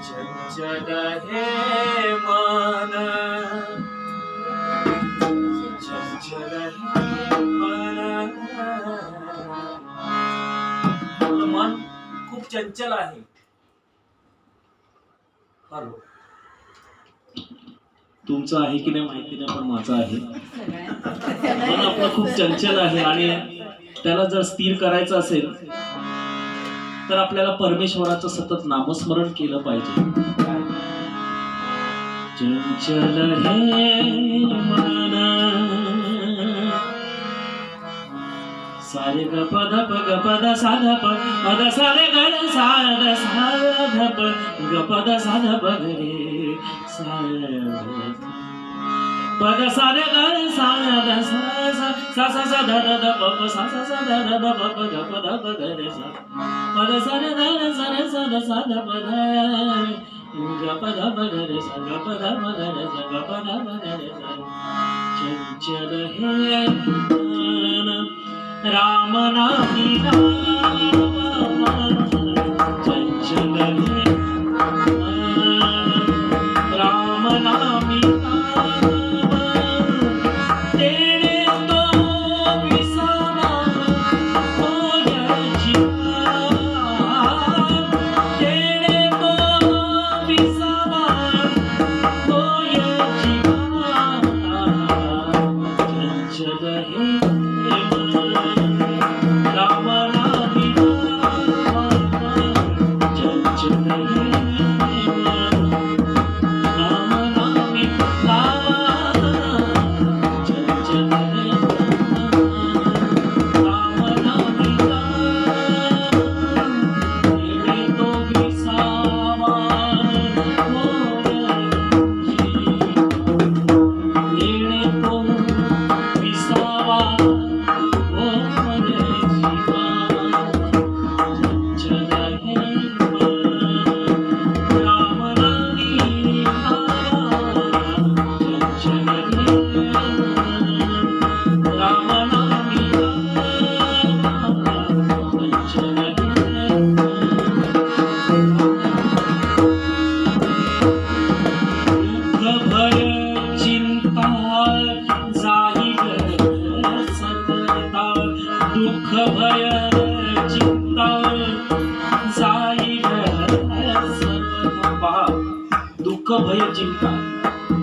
चंचल हे मन, चंचल हे मन, मन खूप चंचल आहे. हॅलो, तुमचं आहे की नाही माहिती नाही, पण माझं आहे. मन आपलं खूप चंचल आहे आणि त्याला जर स्थिर करायचं असेल तर आपल्याला परमेश्वराचं सतत नामस्मरण केलं पाहिजे. चंचल हे मन, सारे ग पद प ग पद सा ध प पद सा रे ग रे सा ध सा ध प ग पद सा ध प ग रे सा पद सा रे ग रे सा ध सा सा सा सा ध ध प प सा सा सा ध ध प प ग प ध प ग रे सा पद सा रे ग रे सा रे सा ध सा ध प ध ग प ध प ग रे सा ग प ध प ग रे सा ग प ध प ग रे सा. चंचल हे मन, राम नामी चंचल हे राम नामी तेरे तो विसावा होय जीवा, तेरे तो विसावा होय जीवा. चंचल हे राम नामी चंचल हे राम नामी चंचल हे राम नामी तेरे तो विसावा होय तेरे तो विसावा दुःख भय चिंता जाई पहा, दुःख भय चिंता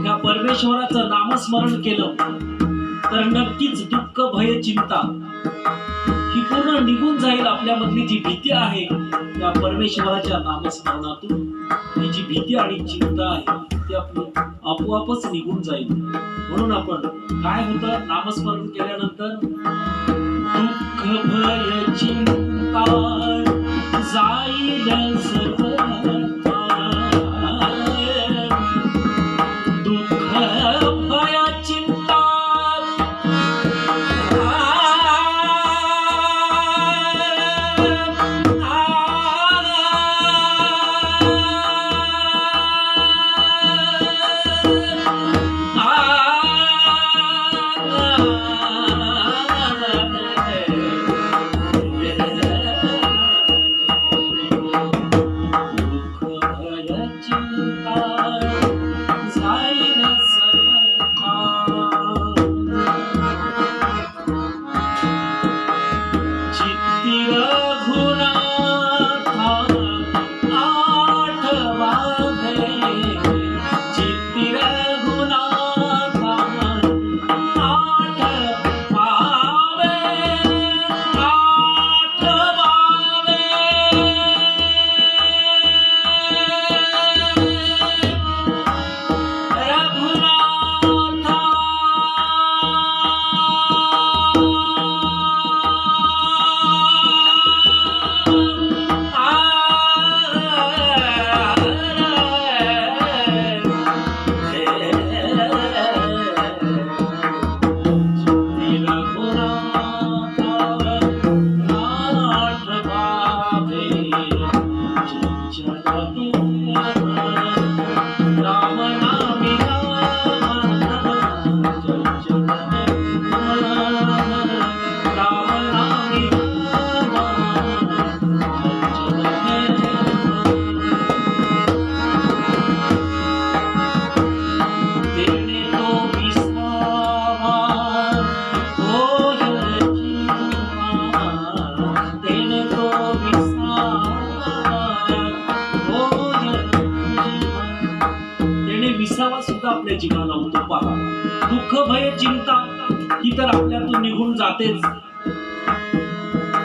या परमेश्वराचं नामस्मरण केलं तर नक्कीच दुःख भय चिंता ही पूर्ण निघून जाईल. आपल्यामधली जी भीती आहे त्या परमेश्वराच्या नामस्मरणातून ही जी भीती आणि चिंता आहे ती आपली आपोआपच निघून जाईल. म्हणून आपण काय होतं नामस्मरण केल्यानंतर, दुःख भय चिंता जाईल सर्वथा, दुःख भय चिंता विसावा सुद्धा आपल्या जीवाला होतो. पहा, दुःख भय चिंता ही तर आपल्यातून निघून जातेच,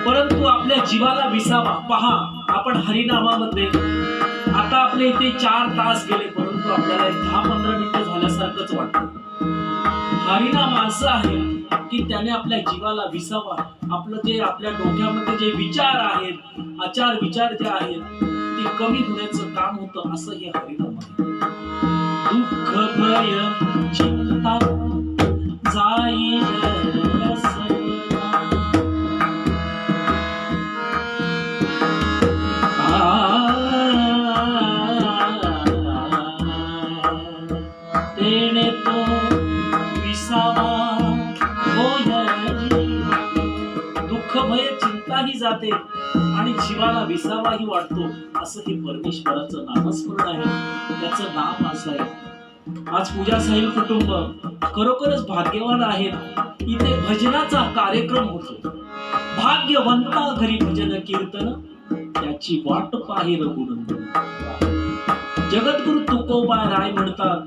परंतु आपल्या जीवाला विसावा. पहा, आपण हरिनामामध्ये आता आपले इथे 4 तास गेले, परंतु आपल्याला 10-15 मिनिटं झाल्यासारखंच वाटतं. हरिनाम असं आहे की त्याने आपल्या जीवाला विसावा. आपलं जे आपल्या डोक्यामध्ये जे विचार आहेत, आचार विचार जे आहेत, ते कमी होण्याचं काम होतं. असं हे हरिनाम आहे. दुःख भय चिंता जाईल तेने तो विसावा होय. दुःख भय चिंताही जाते आणि जीवाला विसावाही वाटतो. असं हे परमेश्वराचं नामस्मरण आहे. त्याचं नाम असं आहे. आज पूजा साहिल कुटुंब खरोखरच भाग्यवान आहेत. इथे भजनाचा कार्यक्रम होतो. भाग्यवंता घरी भजन कीर्तन त्याची वाट पाहे रघुनंदन. जगद्गुरु तुकोबा राय म्हणतात,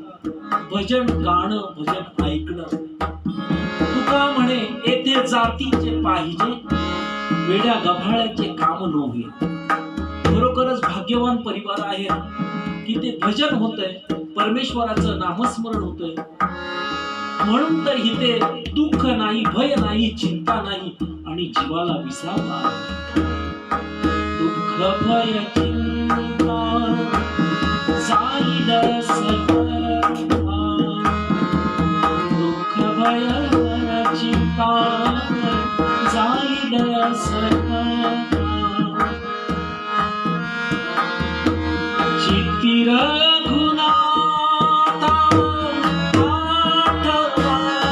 भजन गाणं भजन ऐकणं. तुका म्हणे येथे जातीचे पाहिजे, वेड्या गभाळ्याचे काम नव्हे. खरोखरच भाग्यवान परिवार आहे की ते भजन होतंय, परमेश्वराचं नामस्मरण होतंय. म्हणून तर इथे दुःख नाही, भय नाही, चिंता नाही आणि जीवाला विसावा. दुःख भय चिंता जाईल सगळा. दुःख भय चिंता जाईल सगळा. चित्ती रघुनाथा आठवावे,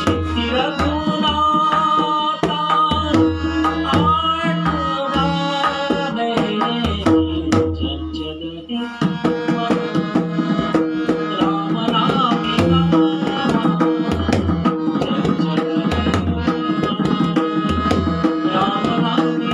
चित्ती रघुनाथा आठवावे. चंचल हे राम नामी चंचल राम नामी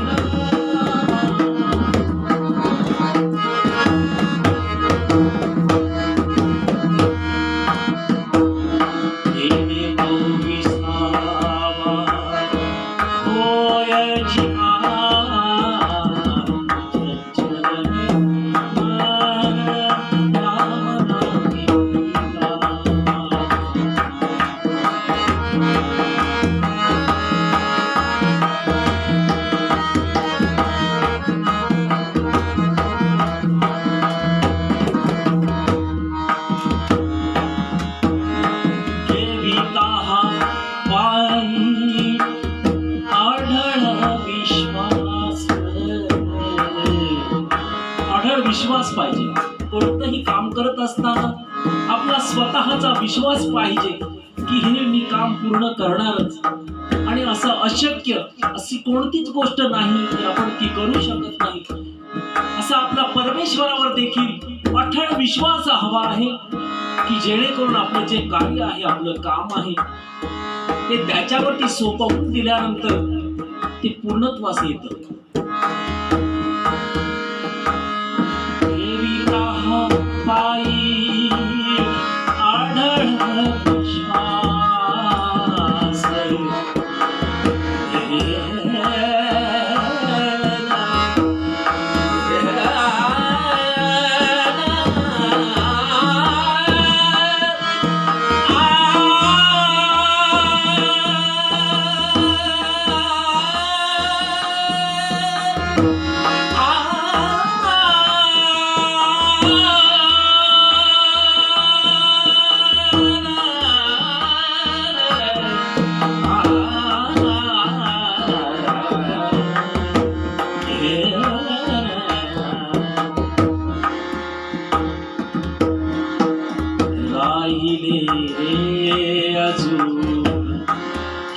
विश्वास पाहिजे. कोणतंही काम करत असताना आपला स्वतःचा विश्वास पाहिजे की हे मी काम पूर्ण करणारच. आणि असं अशक्य अशी कोणतीच गोष्ट नाही की आपण ती करू शकत नाही. असा आपला परमेश्वरावर देखील अठळ विश्वास हवा आहे की जेणेकरून आपलं जे कार्य आहे, आपलं काम आहे, ते त्याच्यावरती सोपवून दिल्यानंतर ते पूर्णत्वास येतं. पायी आढळ विश्वास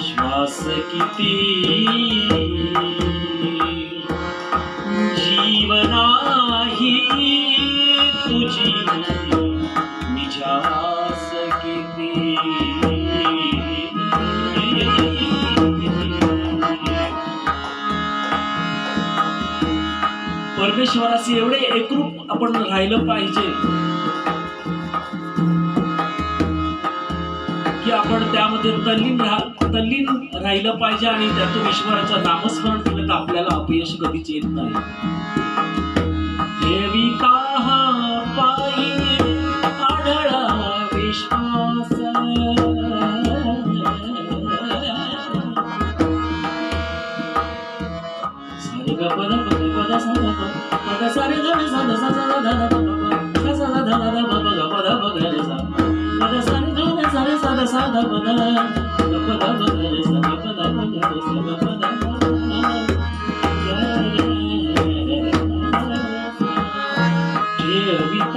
श्वास किती जीवनाही तुझी निजास किती. परमेश्वराशी एवढे एकरूप आपण राहिलं पाहिजे की आपण त्यामध्ये तल्लीन राहिलं पाहिजे आणि त्यातून ईश्वराचं नामस्मरण केलं तर आपल्याला अपयश कधीच येत नाही. ठेविता पायी आढळा विश्वास, सारे ग पद पद पद सा ग पद सारे ग सा ध सा ध ध ध ध प सा सा ध ध ध प ग पद प ग रे सा पद सारे ग सारे सा ध सा ध पद ग पद प ग रे सा ग पद प ग रे सा ग पद ठेविता